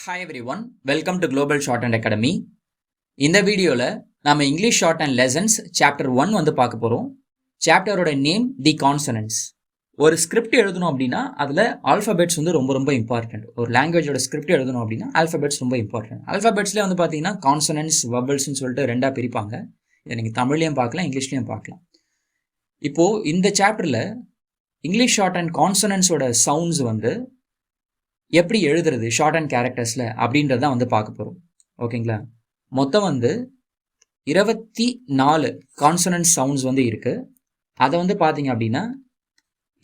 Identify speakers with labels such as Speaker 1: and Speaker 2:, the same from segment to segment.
Speaker 1: Hi everyone, welcome to Global Shorthand Academy. இந்த வீடியோவில் நாம் English short and lessons chapter 1 வந்து பார்க்க போகிறோம். சாப்டரோட நேம் தி கான்சனன்ட்ஸ். ஒரு ஸ்கிரிப்ட் எழுதணும் அப்படின்னா அதில் ஆல்ஃபபெட்ஸ் வந்து ரொம்ப இம்பார்ட்டன்ட். ஒரு லாங்குவேஜோட ஸ்கிரிப்ட் எழுதணும் அப்படின்னா ஆல்ஃபபெட்ஸ் ரொம்ப இம்பார்ட்டன்ட். ஆல்ஃபபெட்ஸ்லேயே வந்து பார்த்தீங்கன்னா கான்சனன்ட்ஸ் வவல்ஸ்ன்னு சொல்லிட்டு ரெண்டாக பிரிப்பாங்க. இதை நீங்கள் தமிழ்லையும் பார்க்கலாம், இங்கிலீஷ்லையும் பார்க்கலாம். இப்போது இந்த சாப்டரில் இங்கிலீஷ் ஷார்ட் அண்ட் கான்சனன்ட்ஸோட சவுண்ட்ஸ் வந்து எப்படி எழுதுறது ஷார்ட் அண்ட் கேரக்டர்ஸில் அப்படின்றதான் வந்து பார்க்க போகிறோம். ஓகேங்களா? மொத்தம் வந்து 24 கான்சனன்ட் சவுண்ட்ஸ் வந்து இருக்குது. அதை வந்து பார்த்தீங்க அப்படின்னா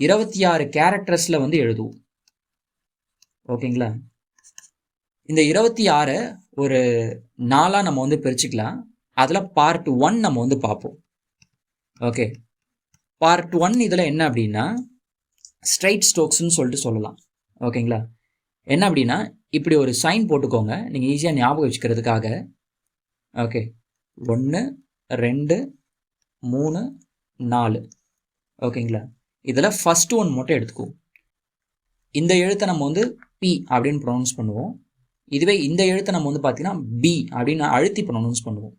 Speaker 1: 26 கேரக்டர்ஸில் வந்து எழுதுவோம். ஓகேங்களா? இந்த 26 ஒரு 4 நம்ம வந்து பிரிச்சுக்கலாம். அதில் பார்ட் 1 நம்ம வந்து பார்ப்போம். ஓகே, பார்ட் 1 இதில் என்ன அப்படின்னா ஸ்ட்ரைட் ஸ்ட்ரோக்ஸ்ன்னு சொல்லிட்டு சொல்லலாம். ஓகேங்களா? என்ன அப்படின்னா இப்படி ஒரு சைன் போட்டுக்கோங்க, நீங்கள் ஈஸியாக ஞாபகம் வச்சுக்கிறதுக்காக. ஓகே, 1 2 3 4. ஓகேங்களா? இதில் ஃபஸ்ட்டு ஒன் மட்டும் எடுத்துக்குவோம். இந்த எழுத்தை நம்ம வந்து பி அப்படின்னு ப்ரொனவுன்ஸ் பண்ணுவோம். இதுவே இந்த எழுத்தை நம்ம வந்து பார்த்தீங்கன்னா பி அப்படின்னு அழுத்தி ப்ரொனவுன்ஸ் பண்ணுவோம்.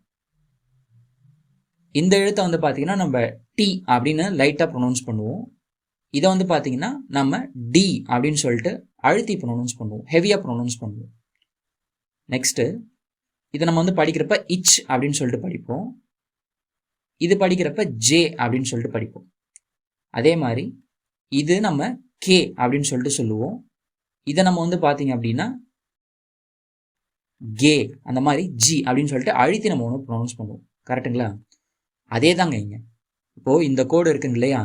Speaker 1: இந்த எழுத்தை வந்து பார்த்தீங்கன்னா நம்ம டி அப்படின்னு லைட்டாக ப்ரொனவுன்ஸ் பண்ணுவோம். இதை வந்து பார்த்தீங்கன்னா நம்ம டி அப்படின்னு சொல்லிட்டு அழுத்தி ப்ரொனவுன்ஸ் பண்ணுவோம், ஹெவியாக ப்ரொனவுன்ஸ் பண்ணுவோம். நெக்ஸ்ட்டு இதை நம்ம வந்து படிக்கிறப்ப இச் அப்படின்னு சொல்லிட்டு படிப்போம். இது படிக்கிறப்ப ஜே அப்படின்னு சொல்லிட்டு படிப்போம். அதே மாதிரி இது நம்ம கே அப்படின்னு சொல்லிட்டு சொல்லுவோம். இதை நம்ம வந்து பார்த்தீங்க அப்படின்னா கே, அந்த மாதிரி ஜி அப்படின்னு சொல்லிட்டு அழுத்தி நம்ம ஒன்று ப்ரொனவுன்ஸ் பண்ணுவோம். கரெக்டுங்களா? அதே தாங்க இங்கே இப்போது இந்த கோடு இருக்குங்க இல்லையா,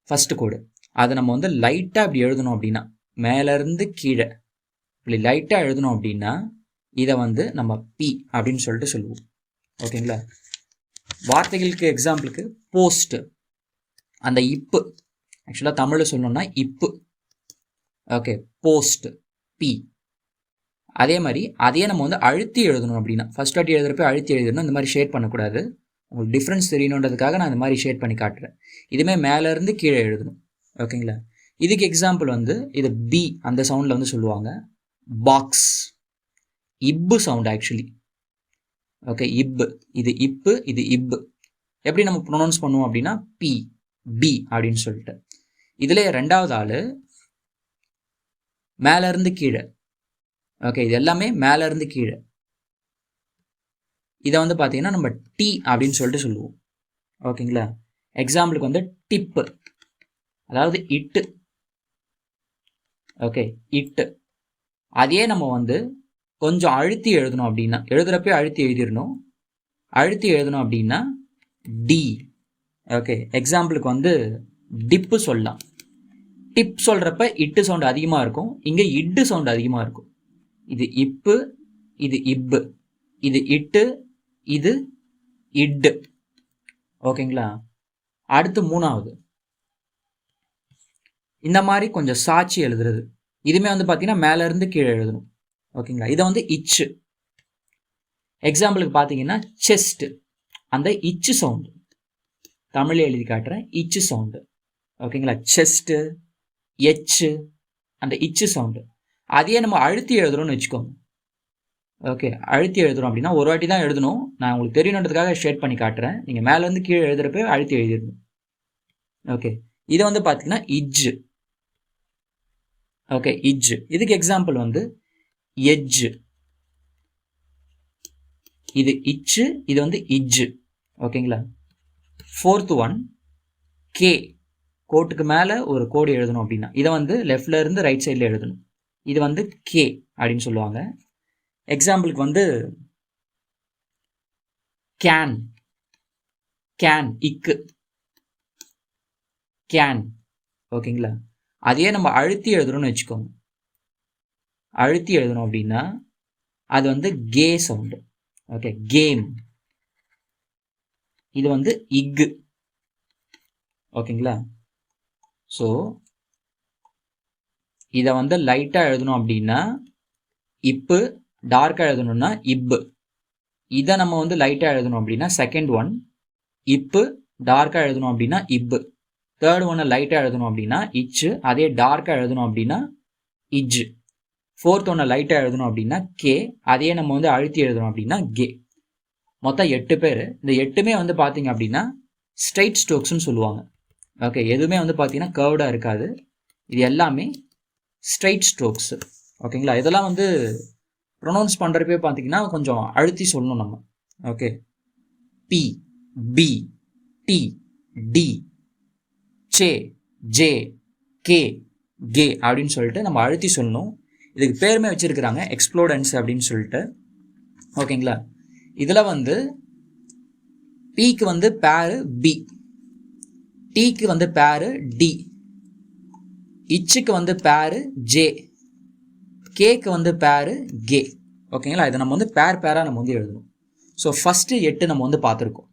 Speaker 1: ஃபஸ்ட்டு கோடு, அதை நம்ம வந்து லைட்டாக அப்படி எழுதணும் அப்படின்னா மேலேருந்து கீழே இப்படி லைட்டாக எழுதணும் அப்படின்னா இதை வந்து நம்ம பி அப்படின்னு சொல்லிட்டு சொல்லுவோம். ஓகேங்களா? வார்த்தைகளுக்கு எக்ஸாம்பிளுக்கு போஸ்ட்டு, அந்த இப்பு, ஆக்சுவலாக தமிழில் சொல்லணும்னா இப்பு. Okay, post B. அதே மாதிரி அதையே நம்ம வந்து அழுத்தி எழுதணும் அப்படின்னா ஃபஸ்ட் வாட்டி எழுதுறப்ப அழுத்தி எழுதணும். இந்த மாதிரி ஷேட் பண்ணக்கூடாது. உங்களுக்கு டிஃப்ரென்ஸ் தெரியணுன்றதுக்காக நான் இந்த மாதிரி ஷேட் பண்ணி காட்டுறேன். இதுவுமே மேலேருந்து கீழே எழுதணும். ஓகேங்களா? இதுக்கு எக்ஸாம்பிள் வந்து இது பி அந்த சவுண்டில் வந்து சொல்லுவாங்க பாக்ஸ். இப்பு சவுண்ட் ஆக்சுவலி. ஓகே, இப்பு, இது இப்பு, இது இப்பு. எப்படி நம்ம ப்ரொனவுன்ஸ் பண்ணுவோம் அப்படின்னா பி பி அப்படின்னு சொல்லிட்டு. இதில் ரெண்டாவது ஆள் மேலேருந்து கீழே. ஓகே, இது எல்லாமே மேலேருந்து கீழே. இதை வந்து பார்த்தீங்கன்னா நம்ம டி அப்படின்னு சொல்லிட்டு சொல்லுவோம். ஓகேங்களா? எக்ஸாம்பிளுக்கு வந்து டிப்பு, அதாவது இட்டு. ஓகே, இட்டு. அதையே நம்ம வந்து கொஞ்சம் அழுத்தி எழுதணும் அப்படின்னா எழுதுறப்பே அழுத்தி எழுதிடணும். அழுத்தி எழுதணும் அப்படின்னா டி. ஓகே, எக்ஸாம்பிளுக்கு வந்து டிப்பு சொல்லலாம். டிப் சொல்கிறப்ப இட்டு சவுண்ட் அதிகமாக இருக்கும், இங்கே இட்டு சவுண்ட் அதிகமாக இருக்கும். இது இப்பு, இது இப்பு, இது இட்டு, இது இட்டு. ஓகேங்களா? அடுத்து மூணாவது இந்த மாதிரி கொஞ்சம் சாட்சி எழுதுறது. இதுவுமே வந்து பார்த்தீங்கன்னா மேலேருந்து கீழே எழுதணும். ஓகேங்களா? இதை வந்து இச்சு. எக்ஸாம்பிளுக்கு பார்த்தீங்கன்னா செஸ்ட், அந்த இச்சு சவுண்டு தமிழில் எழுதி காட்டுறேன். இச்சு சவுண்டு. ஓகேங்களா? செஸ்ட்டு, எச்சு, அந்த இச்சு சவுண்டு. அதையே நம்ம அழுத்தி எழுதுறோம்னு வச்சுக்கோங்க. ஓகே, அழுத்தி எழுதுறோம் அப்படின்னா ஒரு வாட்டி தான் எழுதணும். நான் உங்களுக்கு தெரியணுன்றதுக்காக ஷேட் பண்ணி காட்டுறேன். நீங்கள் மேலேருந்து கீழே எழுதுறப்ப அழுத்தி எழுதிடணும். ஓகே, இதை வந்து பார்த்தீங்கன்னா இஜ்ஜு. ஓகே, இஜ்ஜு. இதுக்கு எக்ஸாம்பிள் வந்து எஜ்ஜு. இது இச்சு, இது வந்து இஜ்ஜு. ஓகேங்களா? Fourth one K. கோட்டுக்கு மேலே ஒரு கோடு எழுதணும் அப்படின்னா இதை வந்து லெஃப்ட்ல இருந்து ரைட் சைடில் எழுதணும். இது வந்து கே அப்படின்னு சொல்லுவாங்க. எக்ஸாம்பிளுக்கு வந்து கேன். கேன், இக்கு, கேன். ஓகேங்களா? அதையே நம்ம அழுத்தி எழுதுறோம்னு வச்சுக்கோங்க. அழுத்தி எழுதணும் அப்படின்னா அது வந்து கே சவுண்டு. Okay, game. இது வந்து இக்கு. ஓகேங்களா? ஸோ இதை வந்து லைட்டாக எழுதணும் அப்படின்னா இப்பு, டார்க்காக எழுதணும்னா இப்பு. இதை நம்ம வந்து லைட்டாக எழுதணும் அப்படின்னா செகண்ட் ஒன் இப்பு, டார்க்காக எழுதணும் அப்படின்னா இப்பு. தேர்ட் ஒன்னை லைட்டாக எழுதணும் அப்படின்னா இச்சு, அதே டார்க்காக எழுதணும் அப்படின்னா இஜ்ஜு. ஃபோர்த் ஒன்றை லைட்டாக எழுதணும் அப்படின்னா கே, அதையே நம்ம வந்து அழுத்தி எழுதணும் அப்படின்னா கே. மொத்தம் 8 பேர். இந்த 8மே வந்து பார்த்தீங்க அப்படின்னா ஸ்ட்ரைட் ஸ்ட்ரோக்ஸ்னு சொல்லுவாங்க. ஓகே, எதுவுமே வந்து பார்த்தீங்கன்னா கர்வ்டாக இருக்காது. இது எல்லாமே ஸ்ட்ரைட் ஸ்ட்ரோக்ஸ். ஓகேங்களா, இதெல்லாம் வந்து ப்ரொனவுன்ஸ் பண்ணுறப்பே பார்த்தீங்கன்னா கொஞ்சம் அழுத்தி சொல்லணும் நம்ம. Okay, P, P, T, T, சே, ஜே, கே, கே அப்படின்னு சொல்லிட்டு நம்ம அழுத்தி சொல்லணும். இதுக்கு பேருமே வச்சிருக்கிறாங்க எக்ஸ்ப்ளோடன்ஸ் அப்படின்னு சொல்லிட்டு. ஓகேங்களா, இதில் வந்து பிக்கு வந்து பேரு பி, டீக்கு வந்து பேரு டி, இச்சுக்கு வந்து பேரு ஜே, கேக்கு வந்து பேரு கே. ஓகேங்களா, இதை நம்ம வந்து பேராக நம்ம வந்து எழுதணும். ஸோ ஃபஸ்ட்டு 8 நம்ம வந்து பார்த்துருக்கோம்.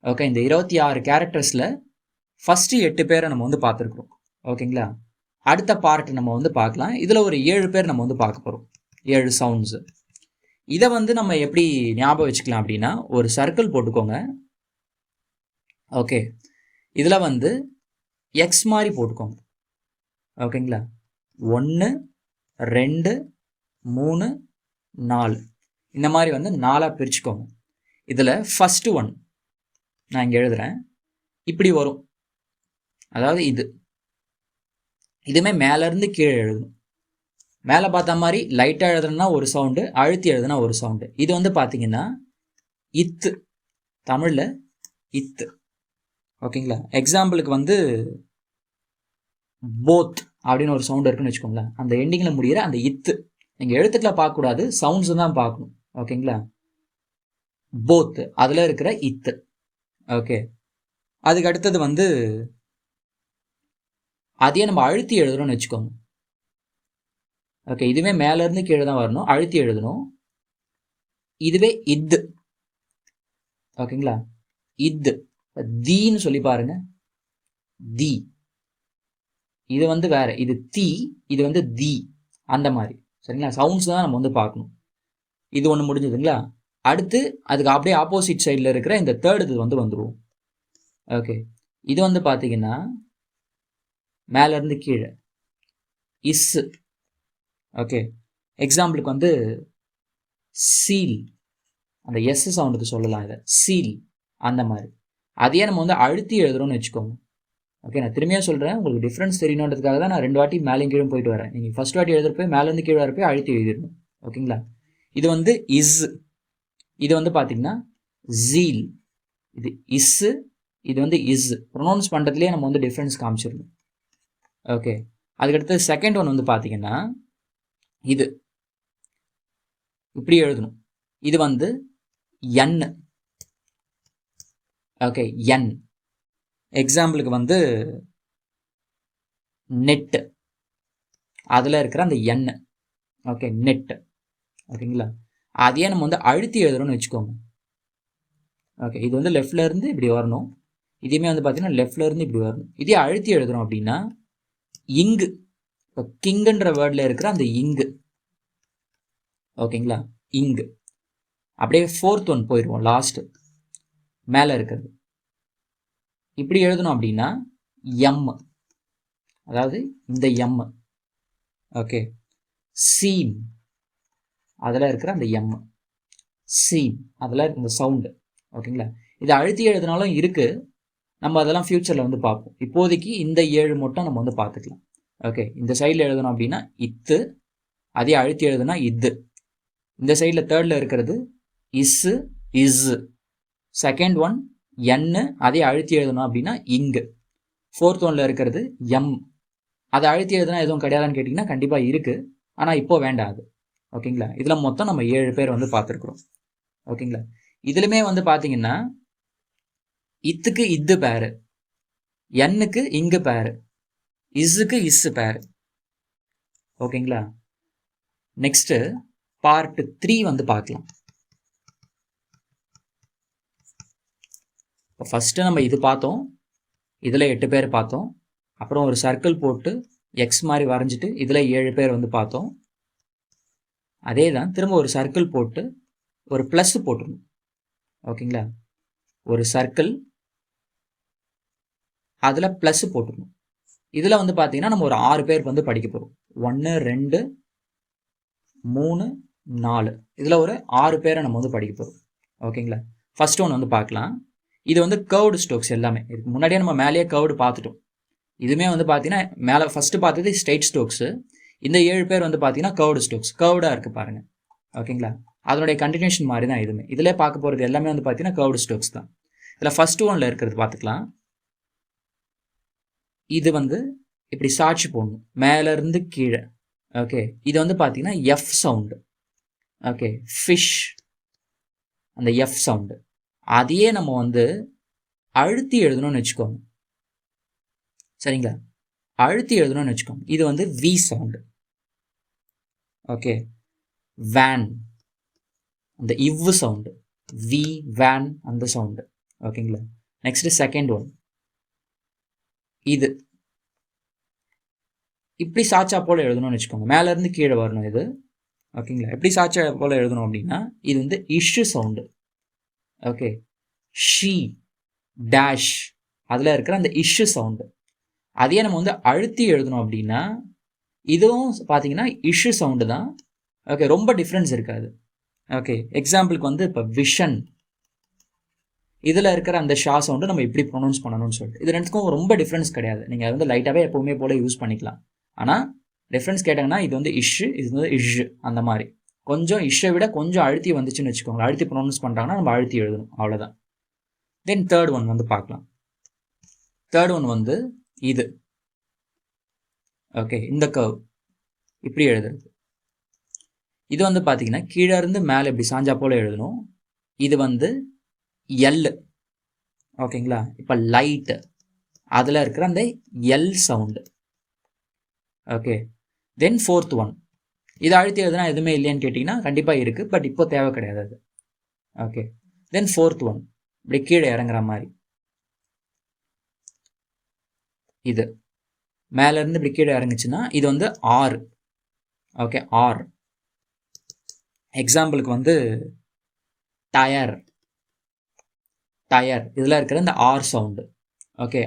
Speaker 1: ஓகே, இந்த 26 கேரக்டர்ஸில் ஃபஸ்ட்டு 8 பேரை நம்ம வந்து பார்த்துருக்குறோம். ஓகேங்களா, அடுத்த பார்ட் நம்ம வந்து பார்க்கலாம். இதில் ஒரு 7 பேர் நம்ம வந்து பார்க்க போகிறோம், 7 சவுண்ட்ஸு. இதை வந்து நம்ம எப்படி ஞாபகம் வச்சுக்கலாம் அப்படின்னா, ஒரு சர்க்கிள் போட்டுக்கோங்க. ஓகே, இதில் வந்து எக்ஸ் மாதிரி போட்டுக்கோங்க. ஓகேங்களா, 1 2 3 4 இந்த மாதிரி வந்து 4ஆக பிரிச்சுக்கோங்க. இதில் ஃபஸ்ட்டு ஒன் நான் இங்கே எழுதுகிறேன், இப்படி வரும். அதாவது இதுவுமே மேலேருந்து கீழே எழுதணும். மேலே பார்த்த மாதிரி லைட்டாக எழுதுனா ஒரு சவுண்டு, அழுத்தி எழுதுனா ஒரு சவுண்டு. இது வந்து பார்த்தீங்கன்னா இத்து, தமிழில் இத்து. ஓகேங்களா, எக்ஸாம்பிளுக்கு வந்து போத் அப்படின்னு ஒரு சவுண்டு இருக்குன்னு வச்சுக்கோங்களேன். அந்த எண்டிங்கில் முடிகிற அந்த இத்து நீங்கள் எழுத்துக்களை பார்க்கக்கூடாது, சவுண்ட்ஸ் தான் பார்க்கணும். ஓகேங்களா, போத் அதில் இருக்கிற இத்து. ஓகே, அதுக்கு அடுத்தது வந்து அதையே நம்ம அழுத்தி எழுதுறோம்னு வச்சுக்கோங்க. ஓகே, இதுவே மேலேருந்து கீழே தான் வரணும், அழுத்தி எழுதணும். இதுவே இத்து. ஓகேங்களா, இத்து தீன்னு சொல்லி பாருங்க, தி. இது வந்து வேற, இது தீ, இது வந்து தி, அந்த மாதிரி. சரிங்களா, சவுண்ட்ஸ் தான் நம்ம வந்து பார்க்கணும். இது ஒன்று முடிஞ்சதுங்களா. அடுத்து அதுக்கு அப்படியே ஆப்போசிட் சைடில் இருக்கிற இந்த தேர்ட் இது வந்து வந்துடுவோம். ஓகே, இது வந்து பார்த்தீங்கன்னா மேலேருந்து கீழே இஸ். ஓகே, எக்ஸாம்பிளுக்கு வந்து சீல், அந்த எஸ் சவுண்டுக்கு சொல்லலாம் இதை, சீல் அந்த மாதிரி. அதையே நம்ம வந்து அழுத்தி எழுதுறோம்னு வச்சுக்கோங்க. ஓகே, நான் திரும்பியாக சொல்கிறேன், உங்களுக்கு டிஃப்ரென்ஸ் தெரியணுன்றதுக்காக தான் நான் 2 வாட்டி மேலேயும் கீழே போயிட்டு வரேன். நீங்கள் ஃபஸ்ட் வாட்டி எழுதுறப்போ மேலேருந்து கீழே வரப்போ அழுத்தி எழுதிடணும். ஓகேங்களா, இது வந்து இஸ், இது வந்து பார்த்தீங்கன்னா ஜீல். இது இஸ்ஸு, இது வந்து இஸ். ப்ரொனவுன்ஸ் பண்ணுறதுலேயே நம்ம வந்து டிஃப்ரென்ஸ் காமிச்சிடணும். ஓகே, அதுக்கடுத்து செகண்ட் ஒன் வந்து பார்த்தீங்கன்னா இது இப்படி எழுதணும். இது வந்து என். ஓகே, என். எக்ஸாம்பிளுக்கு வந்து நெட்டு, அதில் இருக்கிற அந்த என். Okay, net. ஓகேங்களா, அதையே நம்ம வந்து அழுத்தி எழுதுறோம்னு வச்சுக்கோங்க. ஓகே, இது வந்து லெஃப்டில் இருந்து இப்படி வரணும், இதையுமே வந்து பார்த்தீங்கன்னா லெஃப்டில் இருந்து இப்படி வரணும். இதே அழுத்தி எழுதுறோம் அப்படின்னா இங்கு, இப்போ கிங்குன்ற வேர்டில் இருக்கிற அந்த இங்கு. ஓகேங்களா, இங்கு. அப்படியே ஃபோர்த் ஒன் போயிடுவோம், லாஸ்ட்டு மேலே இருக்கிறது. இப்படி எழுதணும் அப்படின்னா எம், அதாவது இந்த எம். ஓகே, சீம், அதில் இருக்கிற அந்த எம், சீம், அதில் இந்த சவுண்டு. ஓகேங்களா, இதை அழுத்தி எழுதினாலும் இருக்குது, நம்ம அதெல்லாம் ஃப்யூச்சரில் வந்து பார்ப்போம். இப்போதைக்கு இந்த 7 மட்டும் நம்ம வந்து பார்த்துக்கலாம். ஓகே, இந்த சைடில் எழுதணும் அப்படின்னா இத்து, அதே அழுத்தி எழுதுனா இது. இந்த சைடில் தேர்டில் இருக்கிறது இஸ்ஸு, இஸ்ஸு. செகண்ட் ஒன் என்னு, அதே அழுத்தி எழுதணும் அப்படின்னா இங்கு. ஃபோர்த் ஒன்ல இருக்கிறது எம், அதை அழுத்தி எழுதுனா எதுவும் கிடையாதுன்னு கேட்டிங்கன்னா கண்டிப்பாக இருக்குது, ஆனால் இப்போ வேண்டாம் அது. ஓகேங்களா, இதில் மொத்தம் நம்ம 7 பேர் வந்து பார்த்துருக்குறோம். ஓகேங்களா, இதுலையுமே வந்து பார்த்தீங்கன்னா இத்துக்கு இது பேரு, எண்ணுக்கு இங்கு பேரு, இஸ்ஸுக்கு இஸ்ஸு பேரு. ஓகேங்களா, நெக்ஸ்ட்டு பார்ட் 3 வந்து பார்க்கலாம். இப்போ ஃபஸ்ட்டு நம்ம இது பார்த்தோம், இதில் 8 பேர் பார்த்தோம். அப்புறம் ஒரு சர்க்கிள் போட்டு எக்ஸ் மாதிரி வரைஞ்சிட்டு இதில் 7 பேர் வந்து பார்த்தோம். அதே தான் திரும்ப ஒரு சர்க்கிள் போட்டு ஒரு ப்ளஸ் போட்டுருணும். ஓகேங்களா, ஒரு சர்க்கிள், அதில் ப்ளஸ் போட்டுருணும். இதில் வந்து பார்த்தீங்கன்னா நம்ம ஒரு 6 பேர் வந்து படிக்க போகிறோம். 1 2 3 4 இதில் ஒரு 6 பேரை நம்ம வந்து படிக்க போகிறோம். ஓகேங்களா? ஃபர்ஸ்ட் ஒன் வந்து பார்க்கலாம். இது வந்து கர்வ்டு ஸ்ட்ரோக்ஸ் எல்லாமே. இதுக்கு முன்னாடியே நம்ம மேலேயே கர்வ்டு பார்த்துட்டோம். இதுவுமே வந்து பார்த்தீங்கன்னா மேலே ஃபஸ்ட்டு பார்த்தது ஸ்ட்ரெயிட் ஸ்ட்ரோக்ஸு. இந்த 7 பேர் வந்து பார்த்தீங்கன்னா கர்வ்டு ஸ்ட்ரோக்ஸ். கர்வ்டாக இருக்குது பாருங்கள். ஓகேங்களா? அதனுடைய கண்டினியூஷன் மாதிரி தான் இதுவுமே. இதிலே பார்க்க போகிறது எல்லாமே வந்து பார்த்தீங்கன்னா கர்வ்டு ஸ்ட்ரோக்ஸ் தான். இதில் ஃபர்ஸ்ட் ஒன்ல இருக்கிறது பார்த்துக்கலாம். இது வந்து இப்படி சாட்சி போடணும் மேலேருந்து கீழே. ஓகே, இது வந்து பார்த்தீங்கன்னா எஃப் சவுண்டு. ஓகே, ஃபிஷ், அந்த எஃப் சவுண்டு அதையே நம்ம வந்து அழுத்தி எழுதணும்னு வச்சுக்கோங்க. சரிங்களா? அழுத்தி எழுதணும்னு வச்சுக்கோங்க. இது வந்து வி சவுண்டு. ஓகே, வேன், அந்த இவ்வு சவுண்டு. வி வேன் அந்த சவுண்டு. ஓகேங்களா? நெக்ஸ்ட் செகண்ட் ஒன், இது இப்படி சாச்சா போல் எழுதணும்னு வச்சுக்கோங்க. மேலேருந்து கீழே வரணும் இது. ஓகேங்களா? எப்படி சாச்சா போல் எழுதணும் அப்படின்னா இது வந்து issue sound. Okay, she dash அதில் இருக்கிற அந்த இஷ்ஷு சவுண்டு அதையே நம்ம வந்து அழுத்தி எழுதணும் அப்படின்னா இதுவும் பார்த்தீங்கன்னா இஷ்ஷு சவுண்டு தான். ஓகே, ரொம்ப டிஃப்ரென்ஸ் இருக்காது. ஓகே, எக்ஸாம்பிளுக்கு வந்து இப்போ விஷன், இதில் இருக்கிற அந்த ஷா சவுண்டு நம்ம இப்படி ப்ரொனவுன்ஸ் பண்ணணும்னு சொல்லிட்டு இது ரெண்டுக்கும் ரொம்ப டிஃப்ரென்ஸ் கிடையாது. நீங்கள் வந்து லைட்டாகவே எப்போவுமே போல யூஸ் பண்ணிக்கலாம். ஆனால் டிஃப்ரென்ஸ் கேட்டாங்கன்னா இது வந்து இஷ்ஷு, இது வந்து இஷ்ஷு. அந்த மாதிரி கொஞ்சம் இஷ்ஷை விட கொஞ்சம் அழுத்தி வந்துச்சுன்னு வச்சுக்கோங்க. அழுத்தி ப்ரொனவுன்ஸ் பண்ணுறாங்கன்னா நம்ம அழுத்தி எழுதணும், அவ்வளோதான். தென் தேர்ட் ஒன் வந்து பார்க்கலாம். தேர்ட் ஒன் வந்து இது. ஓகே, இந்த கர்வ் இப்படி எழுதுறது. இது வந்து பார்த்தீங்கன்னா கீழே இருந்து மேலே இப்படி சாஞ்சா போல் எழுதணும். இது வந்து எல். ஓகேங்களா? இப்போ லைட்டு அதில் இருக்கிற அந்த எல் சவுண்டு. ஓகே, தென் ஃபோர்த் ஒன், இதை அழுத்தி எழுதுனா எதுவுமே இல்லையான்னு கேட்டிங்கன்னா கண்டிப்பாக இருக்குது, பட் இப்போ தேவை கிடையாது அது. ஓகே, தென் ஃபோர்த் ஒன் இப்படி கீழே இறங்குற மாதிரி. இது மேலேருந்து இப்படி கீழே இறங்குச்சுன்னா இது வந்து ஆர். Okay, R. எக்ஸாம்பிளுக்கு வந்து டயர், டயர் இதில் இருக்கிற இந்த ஆர் சவுண்டு. ஓகே,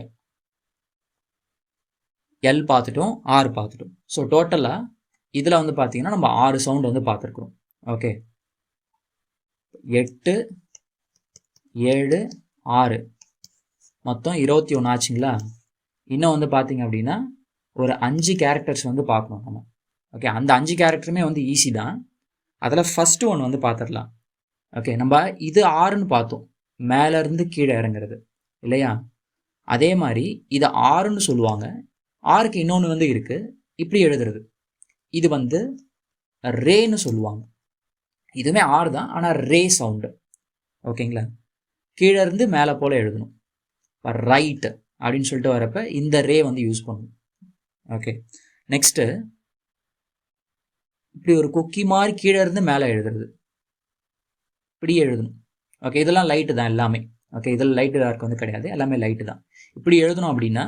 Speaker 1: எல் பார்த்துட்டோம், ஆர் பார்த்துட்டோம். ஸோ டோட்டலாக இதில் வந்து பார்த்தீங்கன்னா நம்ம 6 சவுண்டு வந்து பார்த்துருக்குறோம். ஓகே, 8 7 6 மொத்தம் 21 ஆச்சுங்களா? இன்னும் வந்து பார்த்தீங்க அப்படின்னா ஒரு 5 கேரக்டர்ஸ் வந்து பார்க்கணும் நம்ம. ஓகே, அந்த 5 கேரக்டருமே வந்து ஈஸி தான். அதில் ஃபஸ்ட்டு ஒன்று வந்து பார்த்துடலாம். ஓகே, நம்ம இது ஆறுன்னு பார்த்தோம், மேலேருந்து கீழே இறங்குறது இல்லையா? அதே மாதிரி இதை ஆறுன்னு சொல்லுவாங்க. ஆறுக்கு இன்னொன்று வந்து இருக்குது, இப்படி எழுதுறது. இது வந்து ரேன்னு சொல்லுவாங்க. இதுவுமே ஆறு தான், ஆனால் ரே சவுண்டு. ஓகேங்களா? கீழே இருந்து மேலே போல் எழுதணும். இப்போ ரைட்டு அப்படின்னு சொல்லிட்டு வரப்ப இந்த ரே வந்து யூஸ் பண்ணணும். ஓகே, நெக்ஸ்ட்டு இப்படி ஒரு கொக்கி மாதிரி கீழே இருந்து மேலே எழுதுறது, இப்படி எழுதணும். ஓகே, இதெல்லாம் லைட்டு தான் எல்லாமே. ஓகே, இதில் லைட்டு டார்க் வந்து கிடையாது, எல்லாமே லைட்டு தான். இப்படி எழுதணும் அப்படின்னா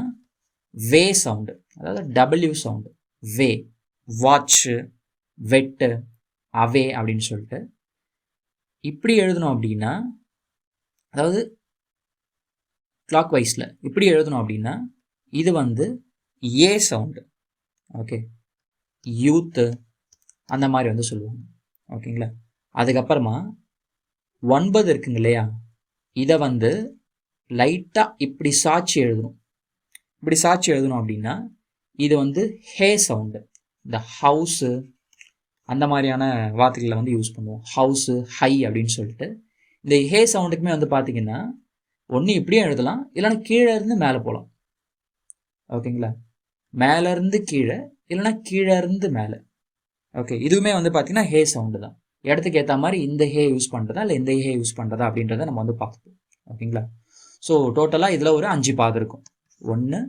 Speaker 1: வே சவுண்டு, அதாவது டபிள்யூ சவுண்டு. வே, வாட்ச்சு, வெட்டு, அவே அப்படின்னு சொல்லிட்டு இப்படி எழுதணும் அப்படின்னா, அதாவது கிளாக் வைஸில் இப்படி எழுதணும் அப்படின்னா இது வந்து ஏ சவுண்டு. ஓகே, யூத்து அந்த மாதிரி வந்து சொல்லுவாங்க. ஓகேங்களா? அதுக்கப்புறமா 9 இருக்குங்க இல்லையா? இதை வந்து லைட்டாக இப்படி சாட்சி எழுதணும். இப்படி சாட்சி எழுதணும் அப்படின்னா இது வந்து ஹே சவுண்டு. இந்த ஹவுஸு அந்த மாதிரியான வார்த்தைகளை வந்து யூஸ் பண்ணுவோம். ஹவுஸு, ஹை அப்படின்னு சொல்லிட்டு. இந்த ஹே சவுண்டுக்குமே வந்து பார்த்தீங்கன்னா ஒன்று இப்படியும் எழுதலாம், இல்லைன்னா கீழே இருந்து மேலே போகலாம். ஓகேங்களா? மேலேருந்து கீழே, இல்லைன்னா கீழே இருந்து மேலே. ஓகே, இதுவுமே வந்து பார்த்தீங்கன்னா ஹே சவுண்டு தான். இடத்துக்கு ஏற்ற மாதிரி இந்த ஹே யூஸ் பண்ணுறதா இல்லை இந்த ஹே யூஸ் பண்ணுறதா அப்படின்றத நம்ம வந்து பார்ப்போம். ஓகேங்களா? ஸோ டோட்டலாக இதில் ஒரு 5 பாகம் இருக்கும். 1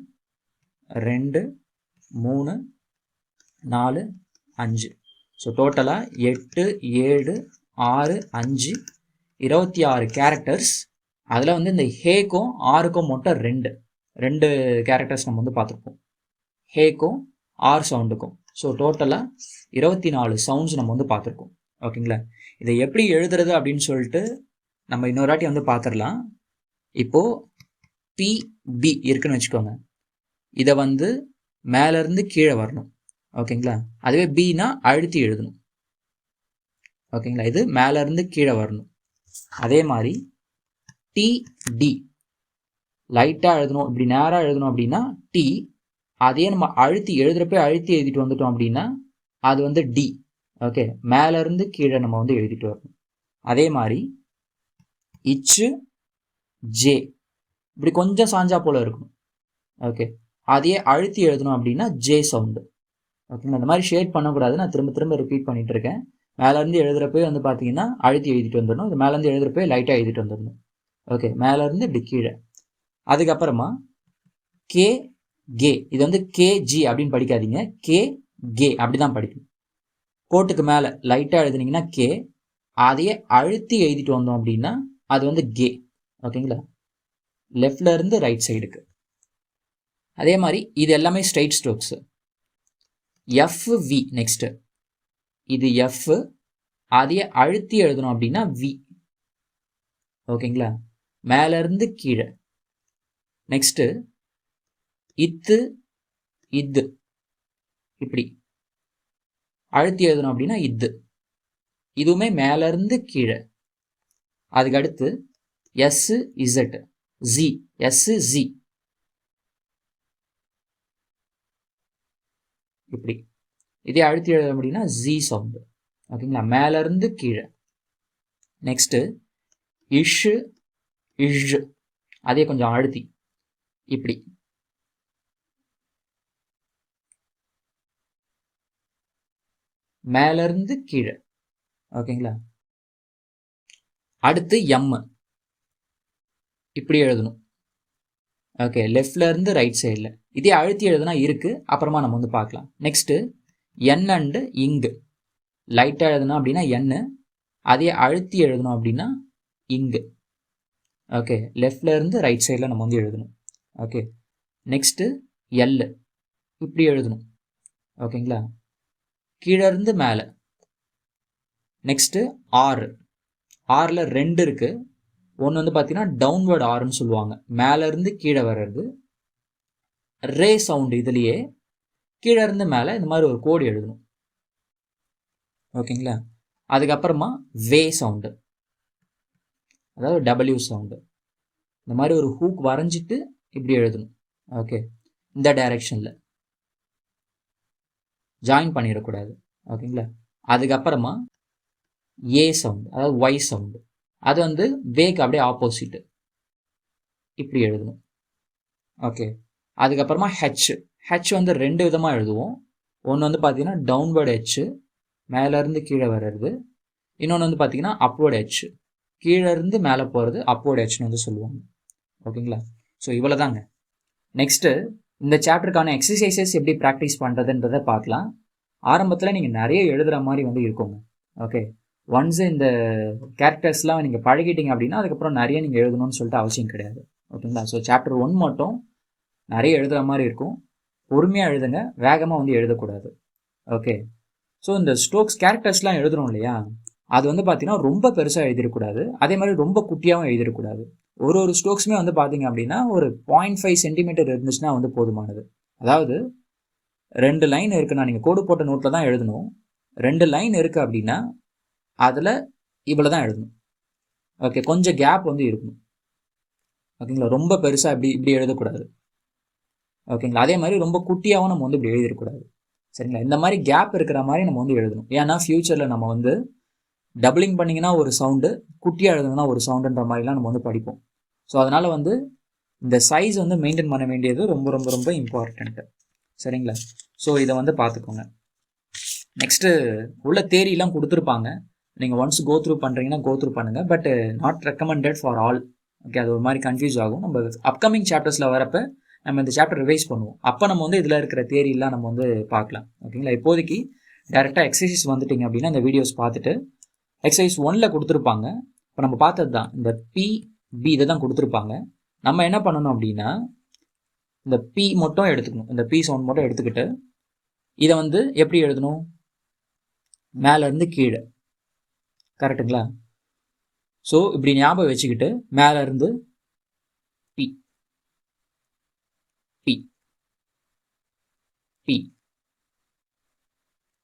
Speaker 1: 2 3 4 5. ஸோ டோட்டலாக 8 7 6 5 26 கேரக்டர்ஸ். அதில் வந்து இந்த ஹேக்கும் ஆருக்கும் மட்டும் ரெண்டு கேரக்டர்ஸ் நம்ம வந்து பார்த்துருப்போம், ஹேக்கும் ஆர் சவுண்டுக்கும். ஸோ டோட்டலாக 24 சவுண்ட்ஸ் நம்ம வந்து பார்த்துருக்கோம். ஓகேங்களா? இதை எப்படி எழுதுறது அப்படின்னு சொல்லிட்டு நம்ம இன்னொரு வாட்டி வந்து பார்த்துடலாம். இப்போது பிபி இருக்குன்னு வச்சுக்கோங்க. இதை வந்து மேலேருந்து கீழே வரணும். ஓகேங்களா? அதுவே பின்னா அழுத்தி எழுதணும். ஓகேங்களா, இது மேலேருந்து கீழே வரணும். அதே மாதிரி டிடி லைட்டாக எழுதணும், இப்படி நேராக எழுதணும் அப்படின்னா டி, அதே நம்ம எழுதுறப்ப அழுத்தி எழுதிட்டு வந்துட்டோம் அப்படின்னா அது வந்து டி. ஓகே, மேலேருந்து கீழே நம்ம வந்து எழுதிட்டு வரணும். அதே மாதிரி இச்சு ஜே இப்படி கொஞ்சம் சாஞ்சா போல இருக்கும். ஓகே, அதையே அழுத்தி எழுதணும் அப்படின்னா ஜே சவுண்டு. ஓகேங்களா, இந்த மாதிரி ஷேட் பண்ணக்கூடாது, நான் திரும்ப திரும்ப ரிப்பீட் பண்ணிட்டு இருக்கேன். மேலேருந்து எழுதுறப்பே வந்து பார்த்தீங்கன்னா அழுத்தி எழுதிட்டு வந்துடணும், இது மேலேருந்து எழுதுறப்பே லைட்டாக எழுதிட்டு வந்துடணும். ஓகே, மேலேருந்து இப்படி கீழே. அதுக்கப்புறமா கே கே, இது வந்து கேஜி அப்படின்னு படிக்காதீங்க, கே கே அப்படி தான் படிக்கணும். கோட்டுக்கு மேலே லைட்டாக எழுதுனீங்கன்னா கே, அதையே அழுத்தி எழுதிட்டு வந்தோம் அப்படின்னா அது வந்து கே. ஓகேங்களா, லெஃப்ட்ல இருந்து ரைட் சைடுக்கு. அதே மாதிரி இது எல்லாமே ஸ்ட்ரைட் ஸ்ட்ரோக்ஸ். எஃப்வி நெக்ஸ்ட், இது எஃப், அதையே அழுத்தி எழுதணும் அப்படின்னா வி. ஓகேங்களா, மேல இருந்து கீழே. நெக்ஸ்ட் இத்து இது, இப்படி அழுத்தி எழுதணும் அப்படின்னா இது, இதுவுமே மேல இருந்து கீழே. அதுக்கு அடுத்து S Z G, S G இப்படி, இதே அழுத்தி எழுத அப்படின்னா ஜி சவுண்டு. ஓகேங்களா, மேல இருந்து கீழே. நெக்ஸ்ட் இஷ் இஷ், அதே கொஞ்சம் அழுத்தி இப்படி. மேல இருந்து கீழே. ஓகேங்களா, அடுத்து எம் இப்படி எழுதணும். ஓகே, லெஃப்ட்ல இருந்து ரைட் சைடில். இதே அழுத்தி எழுதுனா இருக்கு, அப்புறமா நம்ம வந்து பார்க்கலாம். நெக்ஸ்ட் என் அண்டு இங்கு, லைட்டாக எழுதணும் அப்படின்னா என்னு, அதே அழுத்தி எழுதணும் அப்படின்னா இங்கு. ஓகே, லெஃப்ட்ல இருந்து ரைட் சைடில் நம்ம வந்து எழுதணும். ஓகே, நெக்ஸ்ட்டு எல் இப்படி எழுதணும். ஓகேங்களா, கீழே இருந்து மேலே. நெக்ஸ்ட்டு ஆர், ஆரில் ரெண்டு இருக்கு. ஒன்று வந்து பார்த்தீங்கன்னா டவுன்வர்ட் ஆர்ன்னு சொல்லுவாங்க, மேலே இருந்து கீழே வர்றது. ரே சவுண்டு இதுலேயே கீழே இருந்து மேலே இந்த மாதிரி ஒரு கோடு எழுதணும். ஓகேங்களா, அதுக்கப்புறமா வே சவுண்டு, அதாவது டபிள்யூ சவுண்டு. இந்த மாதிரி ஒரு ஹூக் வரைஞ்சிட்டு இப்படி எழுதணும். ஓகே, இந்த டைரக்ஷனில் ஜாயின் பண்ணிடக்கூடாது. ஓகேங்களா, அதுக்கப்புறமா ஏ சவுண்டு, அதாவது ஒய் சவுண்டு, அது வந்து வேக்கு அப்படியே ஆப்போசிட்டு இப்படி எழுதணும். ஓகே, அதுக்கப்புறமா ஹெச், ஹெச் வந்து ரெண்டு விதமாக எழுதுவோம். ஒன்று வந்து பார்த்தீங்கன்னா டவுன்வர்டு ஹெச், மேலேருந்து கீழே வர்றது. இன்னொன்று வந்து பார்த்தீங்கன்னா அப்வர்டு ஹெச், கீழே இருந்து மேலே போகிறது அப்வர்டு ஹெச்னு வந்து சொல்லுவாங்க. ஓகேங்களா, ஸோ இவ்வளோ தாங்க. நெக்ஸ்ட்டு இந்த சாப்டருக்கான எக்ஸசைசஸ் எப்படி ப்ராக்டிஸ் பண்ணுறதுன்றதை பார்க்கலாம். ஆரம்பத்தில் நீங்கள் நிறைய எழுதுகிற மாதிரி வந்து இருக்குங்க. ஓகே, ஒன்ஸ் இந்த கேரக்டர்ஸ்லாம் நீங்கள் பழகிட்டீங்க அப்படின்னா அதுக்கப்புறம் நிறைய நீங்கள் எழுதணும்னு சொல்லிட்டு அவசியம் கிடையாது. ஓகேங்களா, ஸோ சாப்டர் 1 மட்டும் நிறைய எழுதுகிற மாதிரி இருக்கும். பொறுமையாக எழுதுங்க, வேகமாக வந்து எழுதக்கூடாது. ஓகே, ஸோ இந்த ஸ்ட்ரோக்ஸ் கேரக்டர்ஸ்லாம் எழுதுறோம் இல்லையா, அது வந்து பார்த்தீங்கன்னா ரொம்ப பெருசாக எழுதிடக்கூடாது, அதே மாதிரி ரொம்ப குட்டியாகவும் எழுதிடக்கூடாது. ஒரு ஸ்ட்ரோக்ஸுமே வந்து பார்த்தீங்க அப்படின்னா ஒரு 0.5 சென்டிமீட்டர் இருந்துச்சுன்னா வந்து போதுமானது. அதாவது 2 லைன் இருக்குன்னா நீங்கள் கோடு போட்ட நோட்டில் தான் எழுதணும். 2 லைன் இருக்குது அப்படின்னா அதில் இவ்வளோ தான் எழுதணும். ஓகே, கொஞ்சம் கேப் வந்து இருக்கணும். ஓகேங்களா, ரொம்ப பெருசாக இப்படி எழுதக்கூடாது. ஓகேங்களா, அதே மாதிரி ரொம்ப குட்டியாகவும் நம்ம வந்து இப்படி எழுதிடக்கூடாது. சரிங்களா, இந்த மாதிரி கேப் இருக்கிற மாதிரி நம்ம வந்து எழுதணும். ஏன்னா ஃப்யூச்சரில் நம்ம வந்து டபுளிங் பண்ணிங்கன்னா ஒரு சவுண்டு, குட்டியாக எழுதணும்னா ஒரு சவுண்டுன்ற மாதிரிலாம் நம்ம வந்து படிப்போம். ஸோ அதனால் வந்து இந்த சைஸ் வந்து மெயின்டைன் பண்ண வேண்டியது ரொம்ப ரொம்ப ரொம்ப இம்பார்ட்டண்ட்டு. சரிங்களா, ஸோ இதை வந்து பார்த்துக்கோங்க. நெக்ஸ்ட்டு உள்ள தேரியெலாம் கொடுத்துருப்பாங்க, நீங்கள் ஒன்ஸ் கோ த்ரூ பண்ணுறீங்கன்னா கோ த்ரூ பண்ணுங்கள், but not recommended for all. Okay, அது ஒரு மாதிரி கன்ஃபியூஸ் ஆகும். நம்ம அப்கமிங் சாப்டர்ஸில் வரப்போ நம்ம இந்த சாப்டர் ரிவைஸ் பண்ணுவோம், அப்போ நம்ம வந்து இதில் இருக்கிற தேரியெலாம் நம்ம வந்து பார்க்கலாம். ஓகேங்களா, இப்போதைக்கு டேரெக்டாக எக்ஸசைஸ் வந்துட்டிங்க அப்படின்னா இந்த வீடியோஸ் பார்த்துட்டு எக்ஸசைஸ் 1ல் கொடுத்துருப்பாங்க. இப்போ நம்ம பார்த்தது தான் இந்த பி பி, இதை தான் கொடுத்துருப்பாங்க. நம்ம என்ன பண்ணணும் அப்படின்னா இந்த பி மட்டும் எடுத்துக்கணும், இந்த பி சவுண்ட் மட்டும் எடுத்துக்கிட்டு இதை வந்து எப்படி எழுதணும், மேலேருந்து கீழே. கரெக்டுங்களா, ஸோ இப்படி ஞாபகம் வச்சுக்கிட்டு மேலேருந்து B B B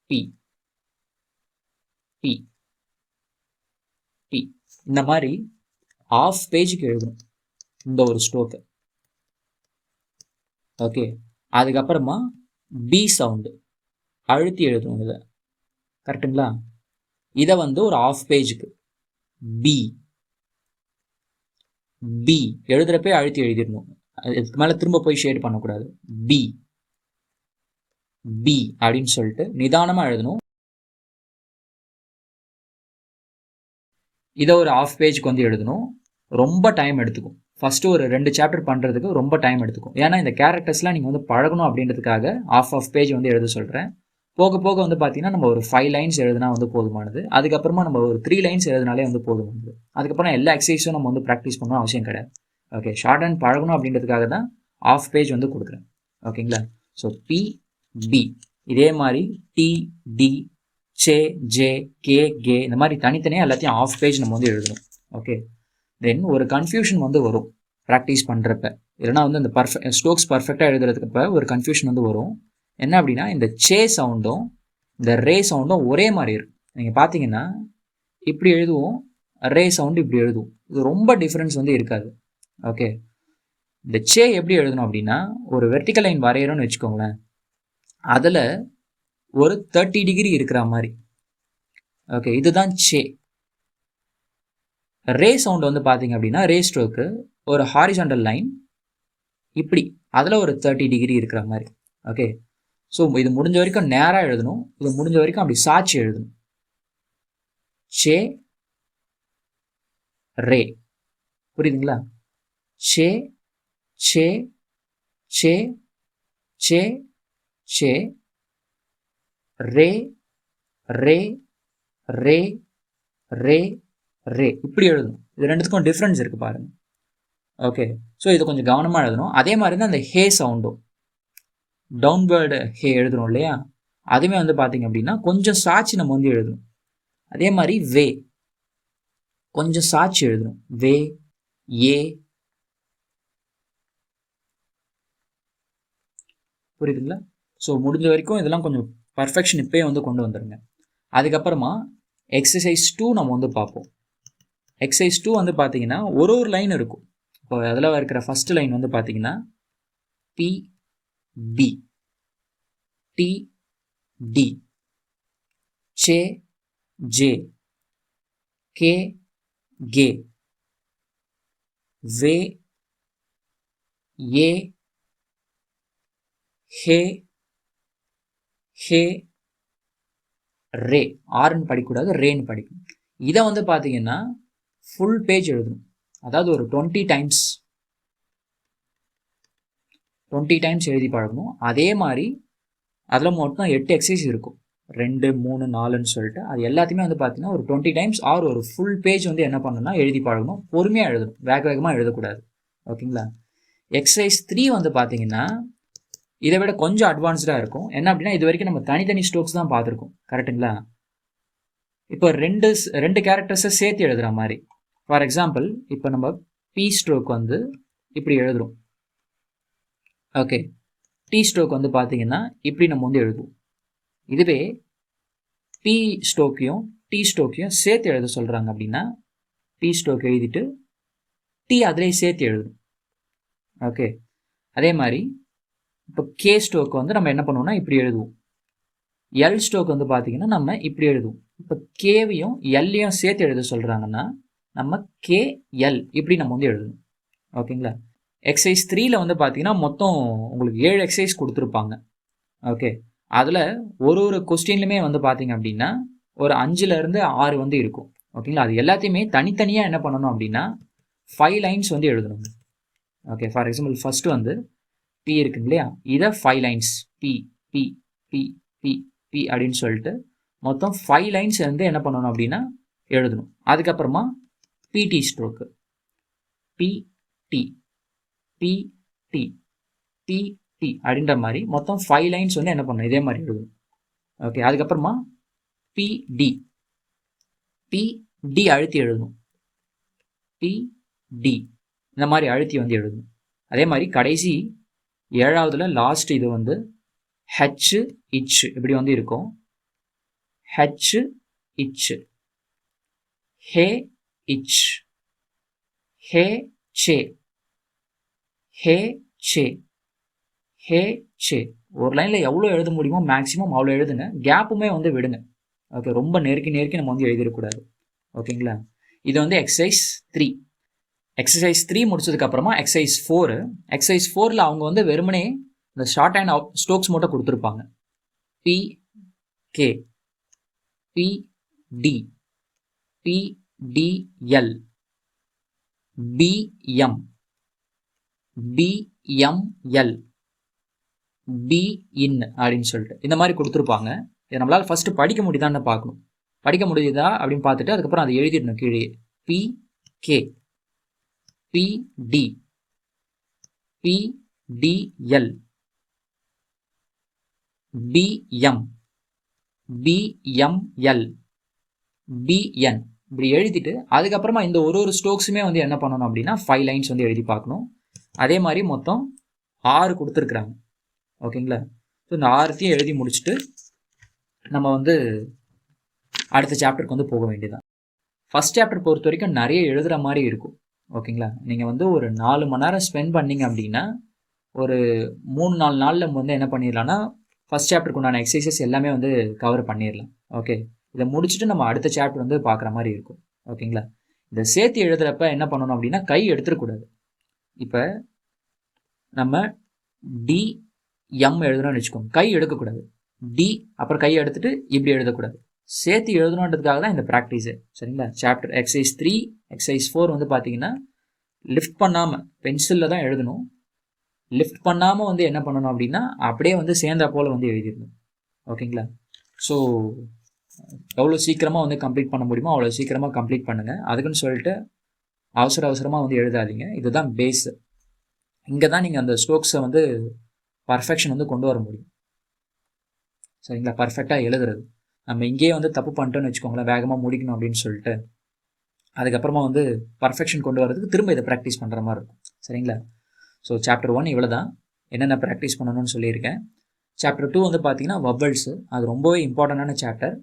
Speaker 1: B B இந்த மாதிரி ஆஃப் பேஜுக்கு எழுதணும் இந்த ஒரு ஸ்ட்ரோக்கு. ஓகே, அதுக்கப்புறமா பி சவுண்டு அழுத்தி எழுதணும் இதை. கரெக்டுங்களா? இதை வந்து ஒரு ஆஃப் பேஜுக்கு பி பி எழுதுறப்பே அழுத்தி எழுதிடணும். இதுக்கு மேலே திரும்ப போய் ஷேட் பண்ணக்கூடாது. பி பி அப்படின்னு சொல்லிட்டு நிதானமாக எழுதணும். இதை ஒரு ஆஃப் பேஜுக்கு வந்து எழுதணும். ரொம்ப டைம் எடுத்துக்கும். ஃபஸ்ட்டு ஒரு 2 சாப்டர் பண்ணுறதுக்கு ரொம்ப டைம் எடுத்துக்கும். ஏன்னா இந்த கேரக்டர்ஸ்லாம் நீங்கள் வந்து பழகணும் அப்படின்றதுக்காக ஆஃப் பேஜ் வந்து எழுத சொல்கிறேன். போக போக வந்து பார்த்தீங்கன்னா நம்ம ஒரு 5 லைன்ஸ் எழுதுனா வந்து போதுமானது. அதுக்கப்புறமா நம்ம ஒரு 3 லைன்ஸ் எழுதினாலே வந்து போதுமானது. அதுக்கப்புறம் எல்லா எக்ஸசைஸும் நம்ம வந்து ப்ராக்டிஸ் பண்ணணும் அவசியம் கிடையாது. ஓகே, ஷார்ட் அண்ட் பழகணும் அப்படின்றதுக்காக தான் ஆஃப் பேஜ் வந்து கொடுக்குறேன். ஓகேங்களா? ஸோ பி பி இதே மாதிரி டி டி சே ஜே கே கே இந்த மாதிரி தனித்தனியாக எல்லாத்தையும் ஆஃப் பேஜ் நம்ம வந்து எழுதணும். ஓகே, தென் ஒரு கன்ஃபியூஷன் வந்து வரும் ப்ராக்டிஸ் பண்ணுறப்ப. இல்லைனா வந்து இந்த ஸ்ட்ரோக்ஸ் பர்ஃபெக்டாக எழுதுறதுக்கப்ப ஒரு கன்ஃபியூஷன் வந்து வரும். என்ன அப்படின்னா, இந்த சே சவுண்டும் இந்த ரே சவுண்டும் ஒரே மாதிரி இருக்கும். நீங்கள் பார்த்தீங்கன்னா இப்படி எழுதுவோம், ரே சவுண்டு இப்படி எழுதுவோம். இது ரொம்ப டிஃப்ரென்ஸ் வந்து இருக்காது. ஓகே, இந்த சே எப்படி எழுதணும் அப்படின்னா, ஒரு வெர்டிக்கல் லைன் வரைகிறோன்னு வச்சுக்கோங்களேன், அதில் ஒரு 30 டிகிரி இருக்கிற மாதிரி. ஓகே, இதுதான் சே. ரே சவுண்ட் வந்து பார்த்தீங்க அப்படின்னா, ரே ஸ்ட்ரோக்கு ஒரு ஹாரிசாண்டல் லைன் இப்படி அதில் ஒரு 30 டிகிரி இருக்கிற மாதிரி. ஓகே, ஸோ இது முடிஞ்ச வரைக்கும் நேராக எழுதணும். இது முடிஞ்ச வரைக்கும் அப்படி சாட்சி எழுதணும். சே ரே, புரியுதுங்களா? சே சே சே சே சே ரே ரே ரே ரே ரே இப்படி எழுதணும். இது ரெண்டுத்துக்கும் டிஃப்ரென்ஸ் இருக்குது பாருங்க. ஓகே, ஸோ இது கொஞ்சம் கவனமாக எழுதணும். அதே மாதிரி தான் அந்த ஹே சவுண்டும், டவுன்வேர்டு ஹே எழுதணும் இல்லையா, அதுவுமே வந்து பார்த்தீங்க அப்படின்னா கொஞ்சம் சாட்சி நம்ம வந்து எழுதணும். அதே மாதிரி வே கொஞ்சம் சாட்சி எழுதணும். வே ஏ, புரியுதுங்களா? ஸோ முடிஞ்ச வரைக்கும் இதெல்லாம் கொஞ்சம் பர்ஃபெக்ஷன் இப்போயே வந்து கொண்டு வந்துடுங்க. அதுக்கப்புறமா எக்ஸசைஸ் 2 நம்ம வந்து பார்ப்போம். எக்ஸசைஸ் 2 வந்து பார்த்தீங்கன்னா ஒரு லைன் இருக்கும். இப்போ அதில் இருக்கிற ஃபஸ்ட்டு லைன் வந்து பார்த்தீங்கன்னா பி பி டி டி சே ஜே கே கே வே ஏ ஹே ஹே ரே. ஆர்ன்னு படிக்கக்கூடாது, ரேன்னு படிக்கணும். இதை வந்து பார்த்தீங்கன்னா ஃபுல் பேஜ் எழுதணும். அதாவது ஒரு 20 டைம்ஸ் எழுதி பழகணும். அதே மாதிரி அதில் மொத்தம் 8 எக்ஸசைஸ் இருக்கும், 2 3 4ன்னு சொல்லிட்டு. அது எல்லாத்தையுமே வந்து பார்த்தீங்கன்னா ஒரு 20 டைம்ஸ் ஆர் ஒரு ஃபுல் பேஜ் வந்து என்ன பண்ணணும்னா எழுதி பழகணும். பொறுமையாக எழுதணும், வேகமாக எழுதக்கூடாது. ஓகேங்களா? எக்ஸசைஸ் 3 வந்து பார்த்தீங்கன்னா இதை விட கொஞ்சம் அட்வான்ஸ்டாக இருக்கும். என்ன அப்படின்னா, இது வரைக்கும் நம்ம தனித்தனி ஸ்ட்ரோக்ஸ் தான் பார்த்துருக்கோம். கரெக்டுங்களா? இப்போ ரெண்டு கேரக்டர்ஸை சேர்த்து எழுதுகிற மாதிரி. ஃபார் எக்ஸாம்பிள், இப்போ நம்ம பி ஸ்ட்ரோக் வந்து இப்படி எழுதுகிறோம். ஓகே, டி ஸ்ட்ரோக் வந்து பார்த்தீங்கன்னா இப்படி நம்ம வந்து எழுதுவோம். இதுவே பி ஸ்ட்ரோக்கையும் டி ஸ்ட்ரோக்கையும் சேர்த்து எழுத சொல்கிறாங்க அப்படின்னா, பி ஸ்ட்ரோக் எழுதிட்டு டி அதிலே சேர்த்து எழுதணும். ஓகே, அதே மாதிரி இப்போ கே ஸ்ட்ரோக் வந்து நம்ம என்ன பண்ணுவோம்னா இப்படி எழுதுவோம். எல் ஸ்ட்ரோக் வந்து பார்த்தீங்கன்னா நம்ம இப்படி எழுதுவோம். இப்போ கேவையும் எல்லையும் சேர்த்து எழுத சொல்கிறாங்கன்னா நம்ம கே எல் இப்படி நம்ம வந்து எழுதணும். ஓகேங்களா? எக்ஸசைஸ் 3ல் வந்து பார்த்தீங்கன்னா மொத்தம் உங்களுக்கு 7 எக்ஸசைஸ் கொடுத்துருப்பாங்க. ஓகே, அதில் ஒரு கொஸ்டின்லையுமே வந்து பார்த்தீங்க அப்படின்னா ஒரு 5லேருந்து 6 வந்து இருக்கும். ஓகேங்களா? அது எல்லாத்தையுமே தனித்தனியாக என்ன பண்ணணும் அப்படின்னா 5 லைன்ஸ் வந்து எழுதணும். ஓகே, ஃபார் எக்ஸாம்பிள் ஃபஸ்ட்டு வந்து பி இருக்குங்க இல்லையா, இதை 5 lines B B B B B அப்படின்னு சொல்லிட்டு மொத்தம் 5 லைன்ஸ் வந்து என்ன பண்ணணும் அப்படின்னா எழுதணும். அதுக்கப்புறமா B D stroke B D B D B D அப்படின்ற மாதிரி மொத்தம் 5 லைன்ஸ் வந்து என்ன பண்ணணும், இதே மாதிரி எழுதணும். ஓகே, அதுக்கப்புறமா பிடி பிடி அழுத்தி எழுதணும். பிடி இந்த மாதிரி அழுத்தி வந்து எழுதணும். அதே மாதிரி கடைசி 7வதுல லாஸ்ட் இது வந்து ஹெச் இச் இப்படி வந்து இருக்கும். ஹெச் இச் ஹே இச். ஹே சே, ஹே சே, ஹே சே. ஒரு லைனில் எவ்வளோ எழுத முடியுமோ மேக்ஸிமம் அவ்வளோ எழுதுங்க. கேப்புமே வந்து விடுங்க. ஓகே, ரொம்ப நெருக்கி நம்ம வந்து எழுதிடக்கூடாது. ஓகேங்களா? இது வந்து எக்ஸசைஸ் 3. எக்ஸசைஸ் 3 முடிச்சதுக்கப்புறமா எக்ஸசைஸ் 4. எக்ஸசைஸ் 4ல் அவங்க வந்து வெறுமனே இந்த ஷார்ட் அண்ட் ஸ்ட்ரோக்ஸ் மட்டும் கொடுத்துருப்பாங்க. B K, B D, B D L, B M, B M L, B N அப்படின்னு சொல்லிட்டு இந்த மாதிரி கொடுத்துருப்பாங்க. இதை நம்மளால் ஃபஸ்ட்டு படிக்க முடியுதான்னு பார்க்கணும். படிக்க முடியுதா அப்படின்னு பார்த்துட்டு அதுக்கப்புறம் அதை எழுதிடணும் கீழே. P K, B D, B D L, B M, B M L, P N இப்படி எழுதிட்டு அதுக்கப்புறமா இந்த ஒரு ஸ்ட்ரோக்ஸுமே வந்து என்ன பண்ணணும் அப்படின்னா 5 லைன்ஸ் வந்து எழுதி பார்க்கணும். அதே மாதிரி மொத்தம் 6 கொடுத்துருக்குறாங்க. ஓகேங்களா? ஸோ இந்த 6த்தையும் எழுதி முடிச்சுட்டு நம்ம வந்து அடுத்த சாப்டருக்கு வந்து போக வேண்டியதான். ஃபஸ்ட் சாப்டர் பொறுத்த வரைக்கும் நிறைய எழுதுகிற மாதிரி இருக்கும். ஓகேங்களா? நீங்கள் வந்து ஒரு 4 மணி நேரம் ஸ்பெண்ட் பண்ணிங்க அப்படின்னா ஒரு 3-4 நாளில் வந்து என்ன பண்ணிடலாம்னா ஃபஸ்ட் சாப்டருக்கு உண்டான எக்ஸசைசஸ் எல்லாமே வந்து கவர் பண்ணிடலாம். ஓகே, இதை முடிச்சுட்டு நம்ம அடுத்த சாப்டர் வந்து பார்க்குற மாதிரி இருக்கும். ஓகேங்களா? இதை சேர்த்து எழுதுகிறப்ப என்ன பண்ணணும் அப்படின்னா கை எடுத்துடக்கூடாது. இப்போ நம்ம டி எம் எழுதணும்னு வச்சுக்கோங்க, கை எடுக்கக்கூடாது. டி அப்புறம் கை எடுத்துட்டு இப்படி எழுதக்கூடாது. சேர்த்து எழுதணுன்றதுக்காக தான் இந்த ப்ராக்டிஸு. சரிங்களா? சாப்டர் எக்ஸசைஸ் 3, எக்ஸசைஸ் 4 வந்து பார்த்தீங்கன்னா லிஃப்ட் பண்ணாமல் பென்சிலில் தான் எழுதணும். லிஃப்ட் பண்ணாமல் வந்து என்ன பண்ணணும் அப்படின்னா அப்படியே வந்து சேர்ந்தா போல் வந்து எழுதிடணும். ஓகேங்களா? ஸோ எவ்வளோ சீக்கிரமாக வந்து கம்ப்ளீட் பண்ண முடியுமோ அவ்வளோ சீக்கிரமாக கம்ப்ளீட் பண்ணுங்கள். அதுக்குன்னு சொல்லிட்டு அவசரமாக வந்து எழுதாதீங்க. இதுதான் பேஸு. இங்கே தான் நீங்கள் அந்த ஸ்ட்ரோக்ஸை வந்து பர்ஃபெக்ஷன் வந்து கொண்டு வர முடியும். சரிங்களா? பர்ஃபெக்டாக எழுதுறது. நம்ம இங்கேயே வந்து தப்பு பண்ணிட்டோன்னு வச்சுக்கோங்களேன், வேகமாக முடிக்கணும் அப்படின்னு சொல்லிட்டு அதுக்கப்புறமா வந்து பர்ஃபெக்ஷன் கொண்டு வரதுக்கு திரும்ப இதை ப்ராக்டிஸ் பண்ணுற மாதிரி இருக்கும். சரிங்களா? ஸோ சாப்டர் 1 இவ்வளோ தான். என்னென்ன ப்ராக்டிஸ் பண்ணணும்னு சொல்லியிருக்கேன். சாப்டர் 2 வந்து பார்த்தீங்கன்னா வவல்ஸு. அது ரொம்பவே இம்பார்ட்டண்டான சாப்டர்.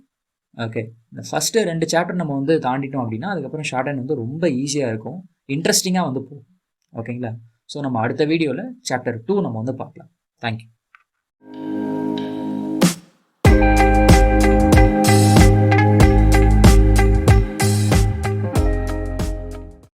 Speaker 1: ஓகே, இந்த ஃபஸ்ட்டு 2 சாப்டர் நம்ம வந்து தாண்டிட்டோம் அப்படின்னா அதுக்கப்புறம் ஷார்ட் ஹேண்ட் வந்து ரொம்ப ஈஸியாக இருக்கும், இன்ட்ரெஸ்டிங்காக வந்து போகும். ஓகேங்களா? ஸோ நம்ம அடுத்த வீடியோவில் சாப்டர் 2 நம்ம வந்து பார்க்கலாம். தேங்க்யூ.